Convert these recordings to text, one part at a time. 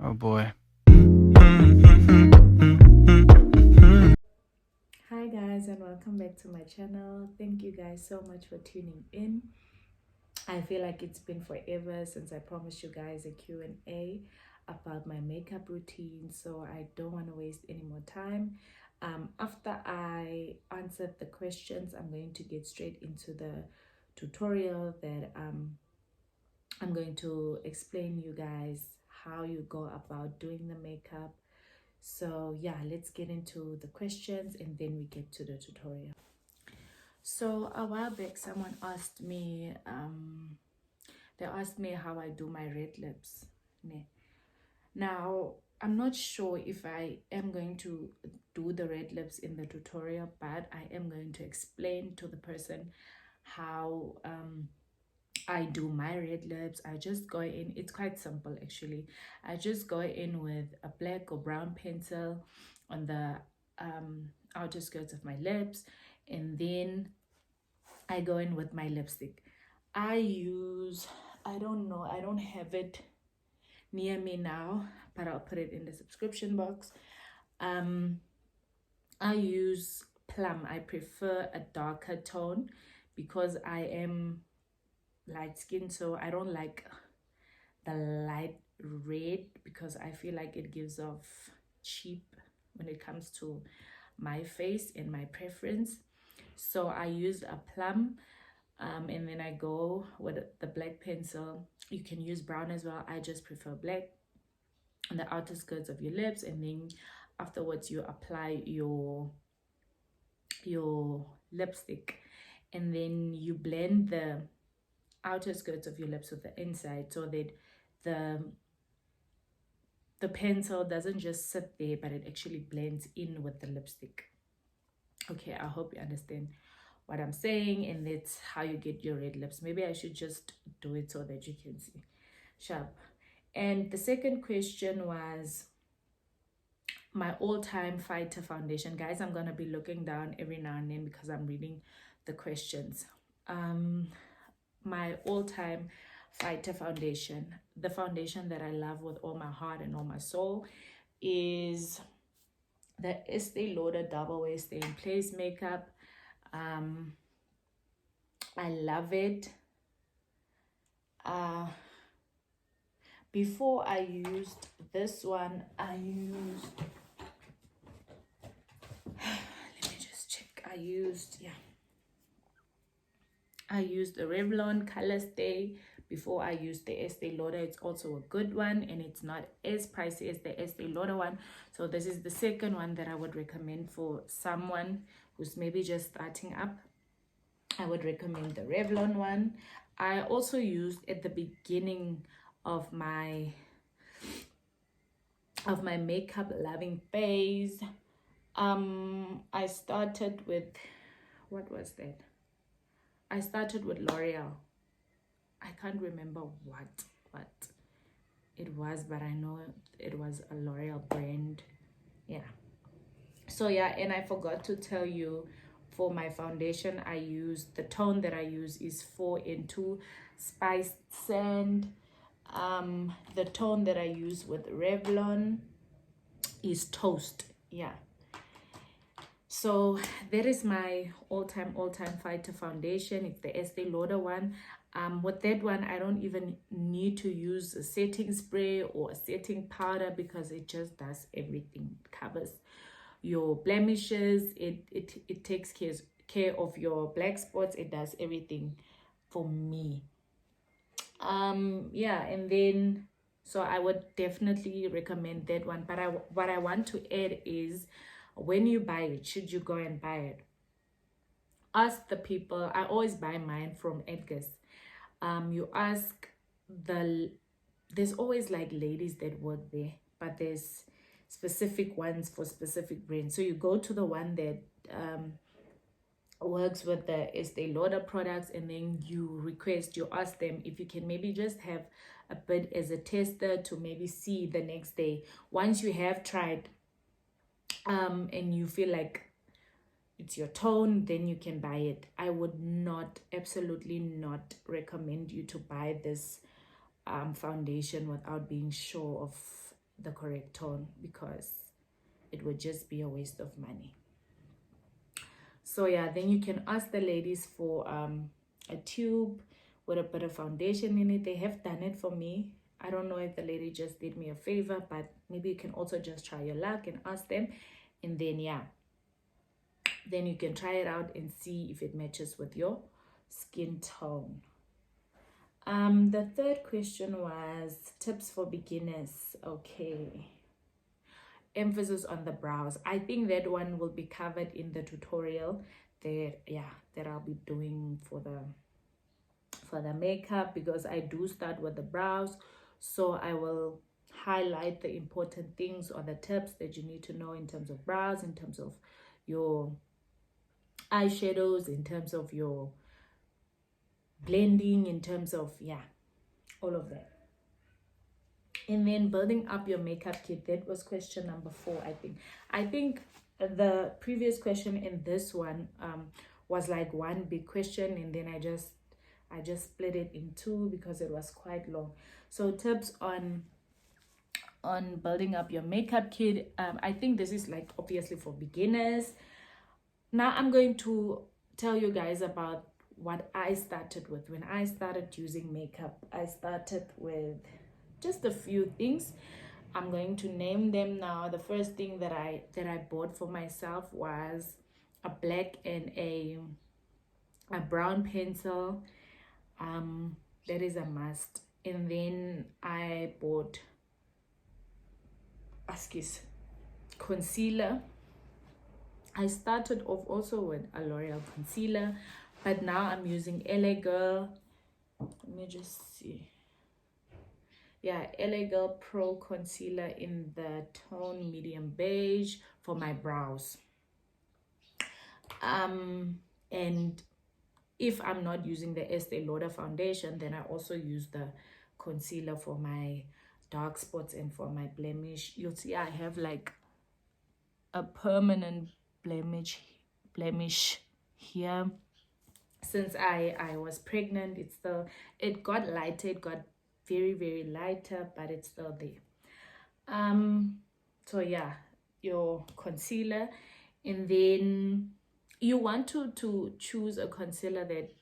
Oh boy. Hi guys, and welcome back to my channel. Thank you guys so much for tuning in. I feel like it's been forever since I promised you guys a Q&A about my makeup routine, so I don't want to waste any more time. After I answered the questions, I'm going to get straight into the tutorial that I'm going to explain you guys how you go about doing the makeup. So yeah, let's get into the questions and then we get to the tutorial. So a while back, someone asked me, they asked me how I do my red lips. Ne. Now, I'm not sure if I am going to do the red lips in the tutorial, but I am going to explain to the person how I do my red lips. I just go in, it's quite simple actually. I just go in with a black or brown pencil on the outer skirts of my lips, and then I go in with my lipstick. I use, I don't know, I don't have it near me now, but I'll put it in the subscription box. Um, I use plum. I prefer a darker tone because I am light skin, so I don't like the light red because I feel like it gives off cheap when it comes to my face and my preference. So I use a plum, and then I go with the black pencil. You can use brown as well. I just prefer black on the outer skirts of your lips, and then afterwards you apply your lipstick, and then you blend the outer skirts of your lips with the inside so that the the pencil doesn't just sit there, but it actually blends in with the lipstick. Okay, I hope you understand what I'm saying, and that's how you get your red lips. Maybe I should just do it so that you can see sharp. And the second question was my all-time fighter foundation. Guys, I'm gonna be looking down every now and then because I'm reading the questions. My all-time fighter foundation, the foundation that I love with all my heart and all my soul, is the Estee Lauder Double Wear Stay in Place makeup. I love it. uh Before I used this one, I used let me just check. I used the Revlon Color Stay before I used the Estee Lauder. It's also a good one, and it's not as pricey as the Estee Lauder one. So this is the second one that I would recommend for someone who's maybe just starting up. I would recommend the Revlon one. I also used at the beginning of my makeup loving phase. I started with, what was that? I started with L'Oreal. I can't remember what it was, but I know it was a L'Oreal brand. Yeah. So yeah, and I forgot to tell you, for my foundation, I use, the tone that I use is 4 in 2 Spiced Sand. The tone that I use with Revlon is Toast. Yeah. So that is my all-time fighter foundation. It's the Estee Lauder one. With that one, I don't even need to use a setting spray or a setting powder because it just does everything. It covers your blemishes. It takes care of your black spots. It does everything for me. Yeah, and then so I would definitely recommend that one. But what I want to add is, when you buy it, should you go and buy it, ask the people. I always buy mine from Edgar's. You ask there's always like ladies that work there, but there's specific ones for specific brands. So you go to the one that works with the Estee Lauder products, and then you ask them if you can maybe just have a bit as a tester to maybe see the next day. Once you have tried and you feel like it's your tone, then you can buy it. I would not, absolutely not recommend you to buy this foundation without being sure of the correct tone, because it would just be a waste of money. So yeah, then you can ask the ladies for a tube with a bit of foundation in it. They have done it for me. I don't know if the lady just did me a favor, but maybe you can also just try your luck and ask them. And then yeah, then you can try it out and see if it matches with your skin tone. The third question was tips for beginners. Okay, emphasis on the brows. I think that one will be covered in the tutorial that I'll be doing for the makeup, because I do start with the brows. So I will highlight the important things or the tips that you need to know in terms of brows, in terms of your eyeshadows, in terms of your blending, in terms of all of that. And then building up your makeup kit, that was question number 4. I think the previous question in this one was like one big question, and then I just split it in 2 because it was quite long. So tips on building up your makeup kit. I think this is like obviously for beginners. Now I'm going to tell you guys about what I started with. When I started using makeup, I started with just a few things. I'm going to name them now. The first thing that I bought for myself was a black and a brown pencil. That is a must. And then I bought concealer. I started off also with a L'Oreal concealer, but now I'm using LA Girl. Let me just see. Yeah, LA Girl Pro Concealer in the tone medium beige for my brows. And if I'm not using the Estee Lauder foundation, then I also use the concealer for my dark spots and for my blemish. You'll see I have like a permanent blemish here. Since I was pregnant, it got lighter, it got very lighter, but it's still there. So yeah, your concealer. And then you want to choose a concealer that,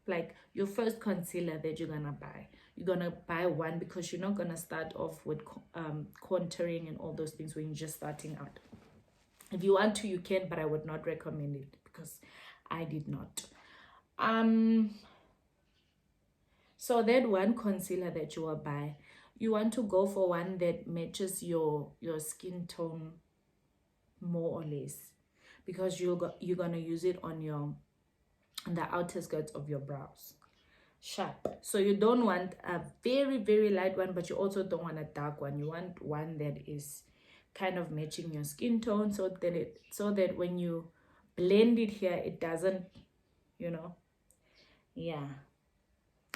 like, your first concealer that you're gonna buy. You're gonna buy one because you're not gonna start off with contouring and all those things when you're just starting out. If you want to, you can, but I would not recommend it because I did not. So that one concealer that you will buy, you want to go for one that matches your skin tone more or less, because you're gonna use it on the outer skirts of your brows. Sharp. So you don't want a very light one, but you also don't want a dark one. You want one that is kind of matching your skin tone, so that when you blend it here, it doesn't,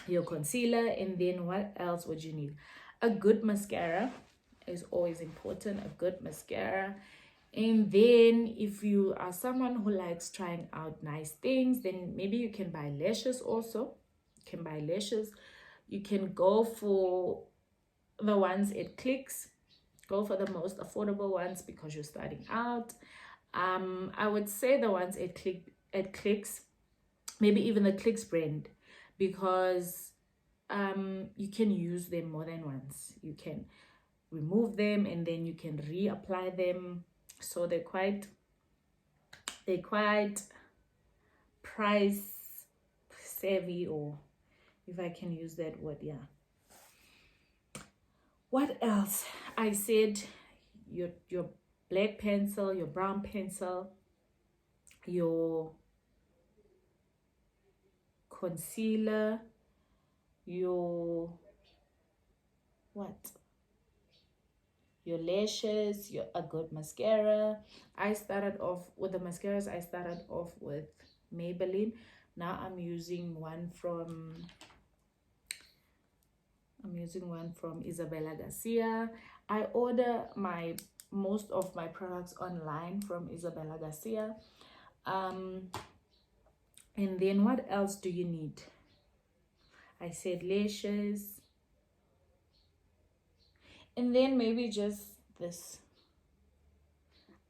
your concealer. And then what else would you need? A good mascara is always important. A good mascara. And then if you are someone who likes trying out nice things, then maybe you can buy lashes also. You can buy lashes. You can go for the ones it clicks. Go for the most affordable ones because you're starting out. I would say the ones it clicks, maybe even the Clicks brand, because you can use them more than once. You can remove them and then you can reapply them. So they're quite price savvy, or if I can use that word. Yeah. What else? I said your black pencil, your brown pencil, your concealer, your lashes, a good mascara. I started off with the mascaras. I started off with Maybelline. Now I'm using one from Isabella Garcia. I order most of my products online from Isabella Garcia. And then what else do you need? I said lashes. And then maybe just this.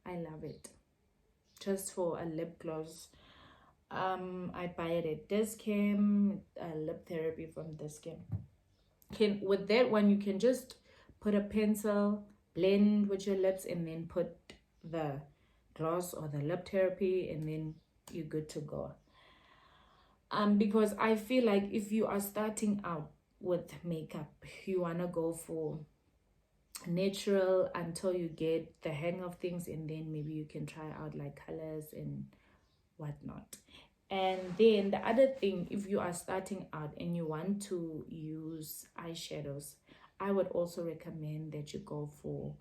I love it. Just for a lip gloss. I buy it at Discam, lip therapy from Discam. With that one you can just put a pencil, blend with your lips, and then put the gloss or the lip therapy, and then you're good to go. Because I feel like if you are starting out with makeup, you want to go for natural until you get the hang of things, and then maybe you can try out like colors and whatnot. And then the other thing, if you are starting out and you want to use eyeshadows, I would also recommend that you go for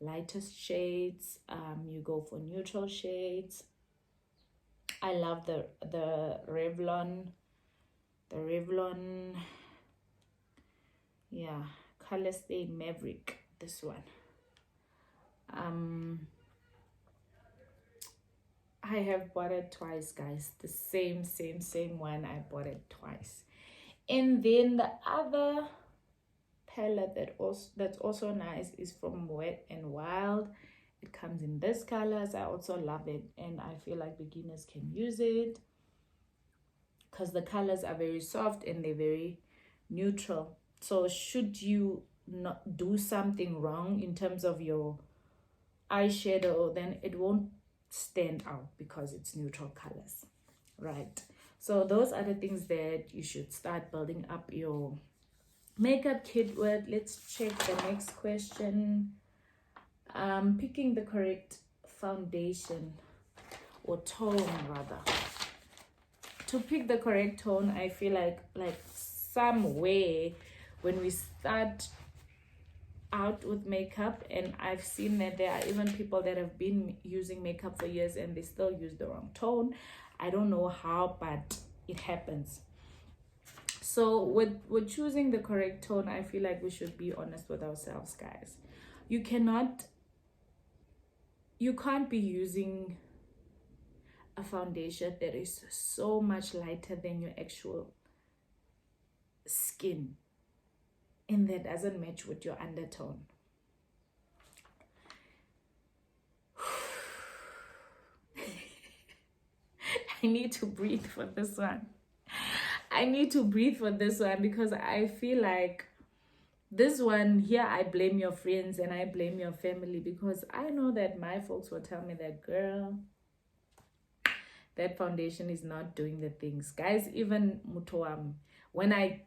lightest shades. You go for neutral shades. I love the Revlon, yeah, Color Stay Maverick, this one. I have bought it twice, guys. The same one. I bought it twice. And then the other palette that's also nice is from Wet and Wild. It comes in this colors. I also love it, and I feel like beginners can use it because the colors are very soft and they're very neutral. So should you not do something wrong in terms of your eyeshadow, then it won't stand out because it's neutral colors, right? So those are the things that you should start building up your makeup kit with. Let's check the next question. Picking the correct foundation or tone, rather. To pick the correct tone, I feel like somewhere when we start out with makeup, and I've seen that there are even people that have been using makeup for years and they still use the wrong tone. I don't know how, but it happens. So with choosing the correct tone, I feel like we should be honest with ourselves, guys. You can't be using a foundation that is so much lighter than your actual skin and that doesn't match with your undertone. I need to breathe for this one. Because I feel like this one here, I blame your friends and I blame your family, because I know that my folks will tell me that, girl, that foundation is not doing the things. Guys, even Mutoam, when I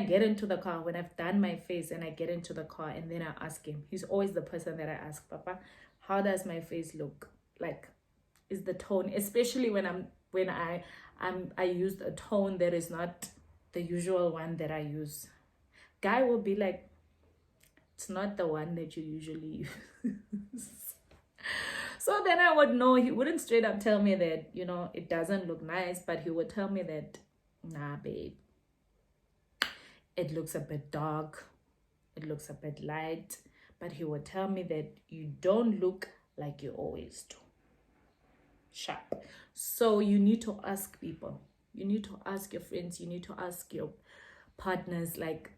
get into the car, when I've done my face and I get into the car and then I ask him, he's always the person that I ask, Papa, how does my face look? Like, is the tone, especially when I used a tone that is not the usual one that I use. Guy will be like, it's not the one that you usually use. So then I would know. He wouldn't straight up tell me that, it doesn't look nice, but he would tell me that, nah, babe, it looks a bit dark, it looks a bit light, but he would tell me that you don't look like you always do. Sharp. So you need to ask people, you need to ask your friends, you need to ask your partners, like,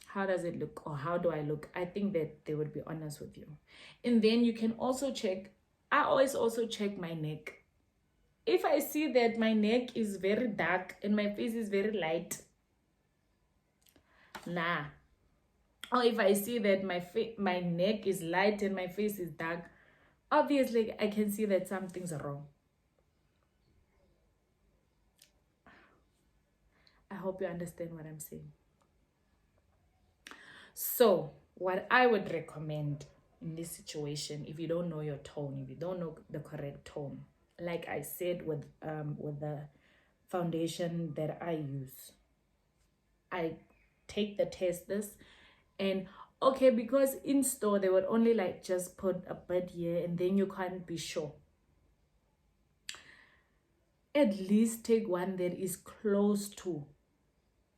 how does it look, or how do I look? I think that they would be honest with you. And then you can also check, I always also check my neck. If I see that my neck is very dark and my face is very light, nah. Or if I see that my neck is light and my face is dark, obviously I can see that something's wrong. I hope you understand what I'm saying. So what I would recommend in this situation, if you don't know your tone, if you don't know the correct tone, like I said with the foundation that I use, I take the testers, and okay, because in store they would only like just put a bit here and then you can't be sure. At least take one that is close to,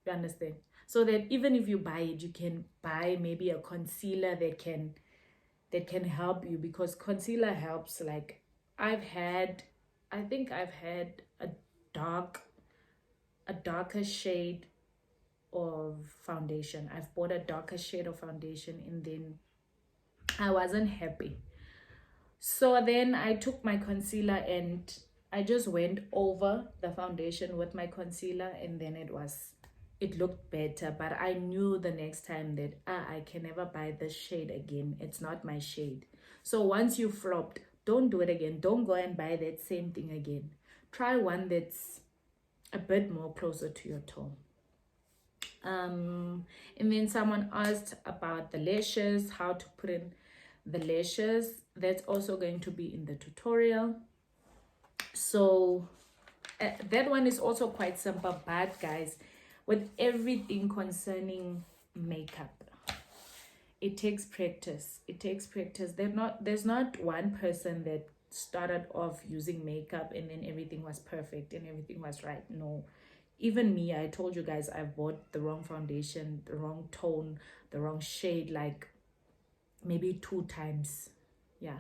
you understand? So that even if you buy it, you can buy maybe a concealer that can help you, because concealer helps. Like I think I've had a darker shade of foundation. I've bought a darker shade of foundation and then I wasn't happy. So then I took my concealer and I just went over the foundation with my concealer, and then it looked better. But I knew the next time that I can never buy this shade again. It's not my shade. So once you flopped, don't do it again. Don't go and buy that same thing again. Try one that's a bit more closer to your tone. And then someone asked about the lashes, how to put in the lashes. That's also going to be in the tutorial. So that one is also quite simple, but guys, with everything concerning makeup, it takes practice. There's not one person that started off using makeup and then everything was perfect and everything was right. No, even me, I told you guys I bought the wrong foundation, the wrong tone, the wrong shade, like maybe 2 times. Yeah,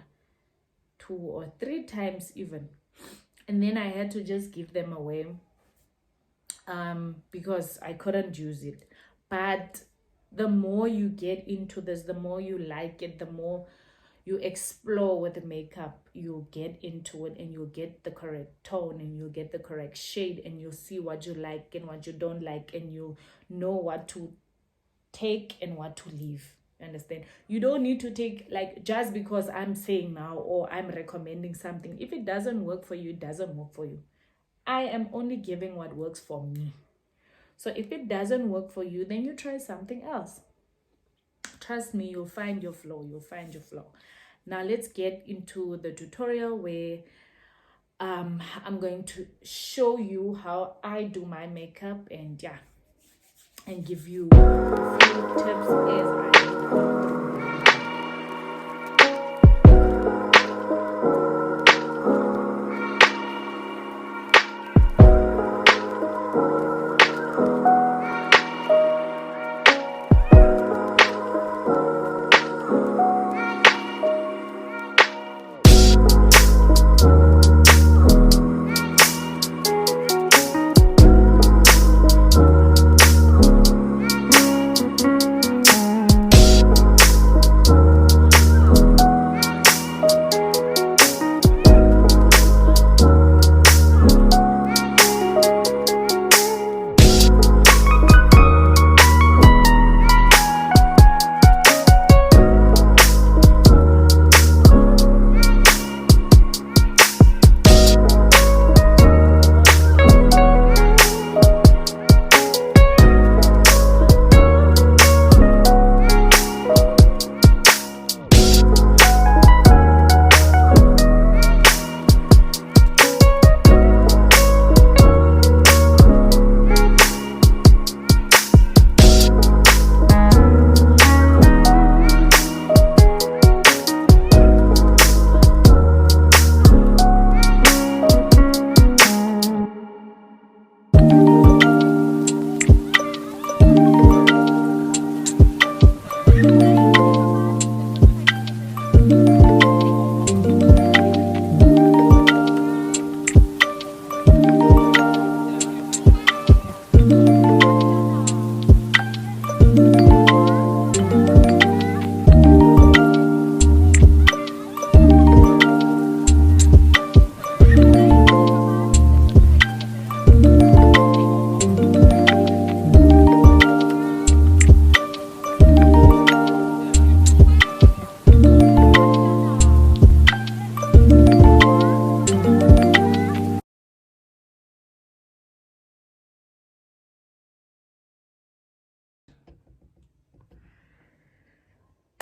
2 or 3 times even. And then I had to just give them away because I couldn't use it. But the more you get into this, the more you like it, the more you explore with the makeup, you get into it and you get the correct tone and you get the correct shade and you see what you like and what you don't like, and you know what to take and what to leave. Understand? You don't need to take, like, just because I'm saying now or I'm recommending something. If it doesn't work for you, it doesn't work for you. I am only giving what works for me. So if it doesn't work for you, then you try something else. Trust me, you'll find your flow. Now let's get into the tutorial where I'm going to show you how I do my makeup, and yeah, and give you a few tips as I go through.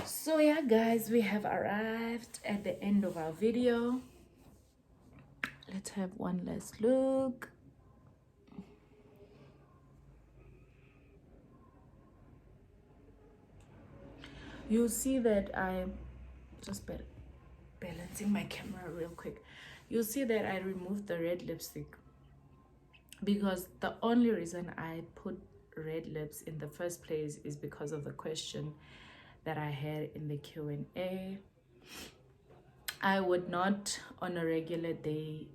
So yeah guys, we have arrived at the end of our video. Let's have one last look. You'll see that I'm just balancing my camera real quick. You'll see that I removed the red lipstick because the only reason I put red lips in the first place is because of the question that I had in the Q&A. I would not on a regular day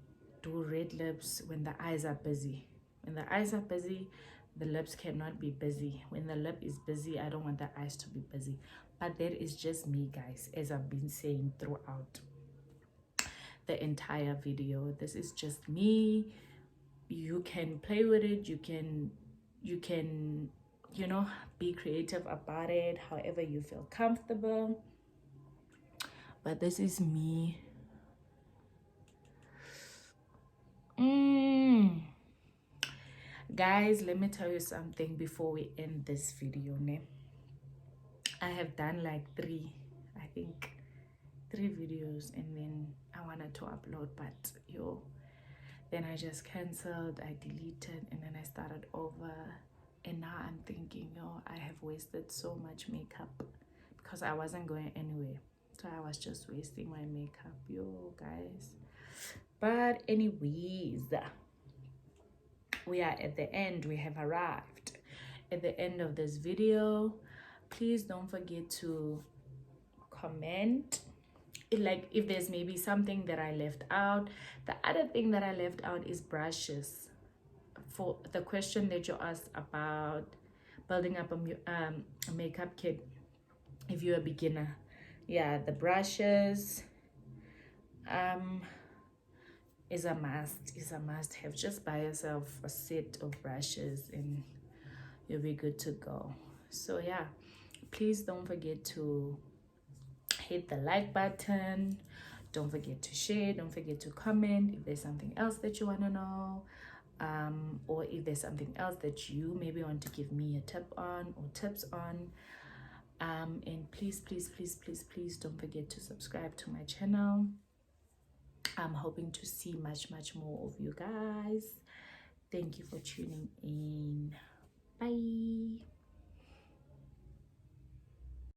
do red lips when the eyes are busy. When the eyes are busy, The lips cannot be busy. When the lip is busy, I don't want the eyes to be busy. But that is just me, guys, as I've been saying throughout the entire video. This is just me. You can play with it. You can you know, be creative about it however you feel comfortable. But this is me. Guys, let me tell you something before we end this video, ne? I have done like three videos, and then I wanted to upload, but then I just canceled, I deleted, and then I started over. And now I'm thinking, I have wasted so much makeup because I wasn't going anywhere, so I was just wasting my makeup, guys. But anyways, we are at the end. We have arrived at the end of this video. Please don't forget to comment if there's maybe something that I left out. The other thing that I left out is brushes. For the question that you asked about building up a makeup kit if you're a beginner, yeah, the brushes is a must have. Just buy yourself a set of brushes and you'll be good to go. So yeah, please don't forget to hit the like button, don't forget to share, don't forget to comment if there's something else that you want to know, or if there's something else that you maybe want to give me a tip on or tips on. And please don't forget to subscribe to my channel. I'm hoping to see much more of you guys. Thank you for tuning in. Bye.